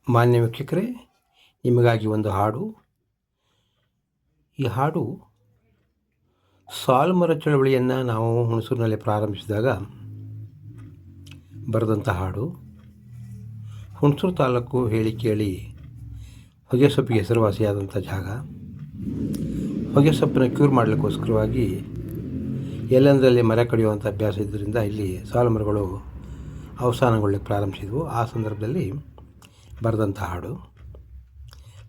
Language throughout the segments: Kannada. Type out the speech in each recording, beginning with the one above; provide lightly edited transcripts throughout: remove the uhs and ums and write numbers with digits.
ಮಾನ್ಯ ವೀಕ್ಷಕರೇ, ನಿಮಗಾಗಿ ಒಂದು ಹಾಡು. ಈ ಹಾಡು ಸಾಲುಮರ ಚಳವಳಿಯನ್ನು ನಾವು ಹುಣಸೂರಿನಲ್ಲಿ ಪ್ರಾರಂಭಿಸಿದಾಗ ಬರೆದಂಥ ಹಾಡು. ಹುಣಸೂರು ತಾಲೂಕು ಹೇಳಿ ಕೇಳಿ ಹೊಗೆಸೊಪ್ಪಿಗೆ ಹೆಸರುವಾಸಿಯಾದಂಥ ಜಾಗ. ಹೊಗೆಸೊಪ್ಪನ್ನು ಕ್ಯೂರ್ ಮಾಡಲಿಕ್ಕೋಸ್ಕರವಾಗಿ ಎಲ್ಲೆಂದರಲ್ಲಿ ಮರ ಕಡಿಯುವಂಥ ಅಭ್ಯಾಸ ಇದ್ದರಿಂದ ಇಲ್ಲಿ ಸಾಲು ಮರಗಳು ಅವಸಾನಗೊಳ್ಳಲಿಕ್ಕೆ ಪ್ರಾರಂಭಿಸಿದ್ವು. ಆ ಸಂದರ್ಭದಲ್ಲಿ ಬರೆದಂಥ ಹಾಡು.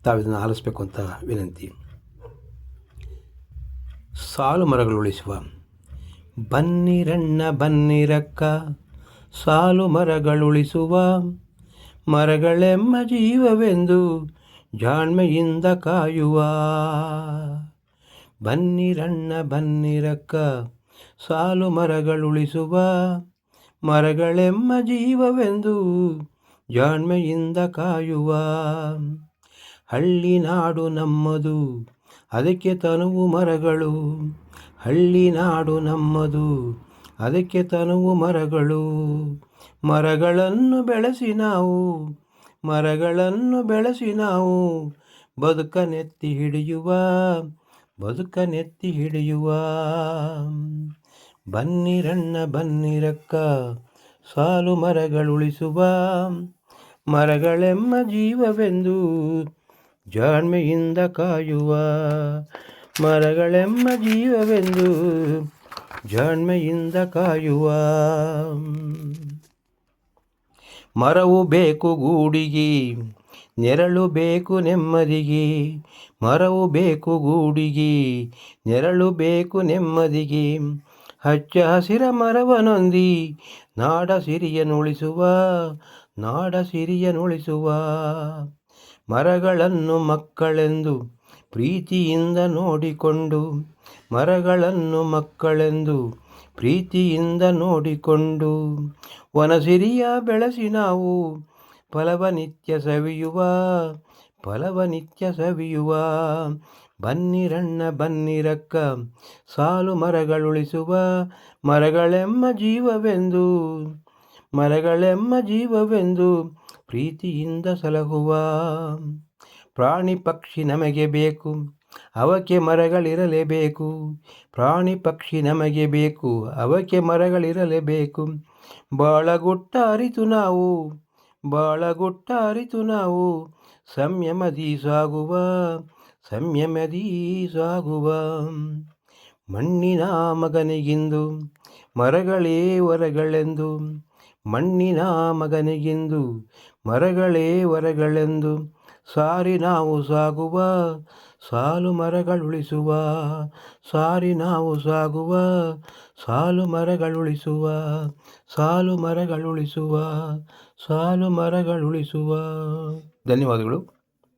ತಾವಿದನ್ನು ಆಲಿಸಬೇಕು ಅಂತ ವಿನಂತಿ. ಸಾಲು ಮರಗಳು ಉಳಿಸುವ ಬನ್ನಿರಣ್ಣ ಬನ್ನಿರಕ್ಕ, ಸಾಲು ಮರಗಳುಳಿಸುವ ಮರಗಳೆಮ್ಮ ಜೀವವೆಂದು ಜಾಣ್ಮೆಯಿಂದ ಕಾಯುವ. ಬನ್ನಿರಣ್ಣ ಬನ್ನಿರಕ್ಕ, ಸಾಲು ಮರಗಳುಳಿಸುವ ಮರಗಳೆಮ್ಮ ಜೀವವೆಂದು ಜಾಣ್ಮೆಯಿಂದ ಕಾಯುವ. ಹಳ್ಳಿ ನಾಡು ನಮ್ಮದು, ಅದಕ್ಕೆ ತನುವು ಮರಗಳು. ಹಳ್ಳಿ ನಾಡು ನಮ್ಮದು, ಅದಕ್ಕೆ ತನುವು ಮರಗಳು. ಮರಗಳನ್ನು ಬೆಳೆಸಿ ನಾವು, ಮರಗಳನ್ನು ಬೆಳೆಸಿ ನಾವು ಬದುಕನೆತ್ತಿ ಹಿಡಿಯುವ, ಬದುಕನೆತ್ತಿ ಹಿಡಿಯುವ. ಬನ್ನಿರಣ್ಣ ಬನ್ನಿರಕ್ಕ, ಸಾಲು ಮರಗಳುಳಿಸುವ ಮರಗಳೆಮ್ಮ ಜೀವವೆಂದು ಜಾಣ್ಮೆಯಿಂದ ಕಾಯುವ. ಮರಗಳೆಮ್ಮ ಜೀವವೆಂದು ಜಾಣ್ಮೆಯಿಂದ ಕಾಯುವ. ಮರವು ಬೇಕು ಗೂಡಿಗೆ, ನೆರಳು ಬೇಕು ನೆಮ್ಮದಿಗೆ. ಮರವು ಬೇಕು ಗೂಡಿಗೆ, ನೆರಳು ಬೇಕು ನೆಮ್ಮದಿಗೆ. ಹಚ್ಚ ಹಸಿರ ಮರವನೊಂದಿ ನಾಡ ಸಿರಿಯನುಳಿಸುವ, ನಾಡ ಸಿರಿಯನುಳಿಸುವ. ಮರಗಳನ್ನು ಮಕ್ಕಳೆಂದು ಪ್ರೀತಿಯಿಂದ ನೋಡಿಕೊಂಡು, ಮರಗಳನ್ನು ಮಕ್ಕಳೆಂದು ಪ್ರೀತಿಯಿಂದ ನೋಡಿಕೊಂಡು ವನಸಿರಿಯ ಬೆಳೆಸಿ ನಾವು ಫಲವ ನಿತ್ಯ ಸವಿಯುವ, ಫಲವ ನಿತ್ಯ ಸವಿಯುವ. ಬನ್ನಿರಣ್ಣ ಬನ್ನಿರಕ್ಕ, ಸಾಲು ಮರಗಳುಳಿಸುವ ಮರಗಳೆಮ್ಮ ಜೀವವೆಂದು, ಮರಗಳೆಮ್ಮ ಜೀವವೆಂದು ಪ್ರೀತಿಯಿಂದ ಸಲಹುವ. ಪ್ರಾಣಿ ಪಕ್ಷಿ ನಮಗೆ ಬೇಕು, ಅವಕ್ಕೆ ಮರಗಳಿರಲೇಬೇಕು. ಪ್ರಾಣಿ ಪಕ್ಷಿ ನಮಗೆ ಬೇಕು, ಅವಕ್ಕೆ ಮರಗಳಿರಲೇಬೇಕು. ಬಾಳಗುಟ್ಟ ಅರಿತು ನಾವು, ಬಾಳಗುಟ್ಟ ಅರಿತು ನಾವು ಸಂಯಮದಿ ಸಾಗುವ, ಸಂಯಮದಿ ಸಾಗುವ. ಮಣ್ಣಿನ ಮಗನಿಗಿಂದು ಮರಗಳೇ ವರಗಳೆಂದು, ಮಣ್ಣಿನ ಮಗನಿಗಿಂದು ಮರಗಳೇ ವರಗಳೆಂದು ಸಾರಿ ನಾವು ಸಾಗುವ, ಸಾಲು ಮರಗಳುಳಿಸುವ. ಸಾರಿ ನಾವು ಸಾಗುವ, ಸಾಲು ಮರಗಳುಳಿಸುವ, ಸಾಲು ಮರಗಳುಳಿಸುವ, ಸಾಲು ಮರಗಳುಳಿಸುವ. ಧನ್ಯವಾದಗಳು.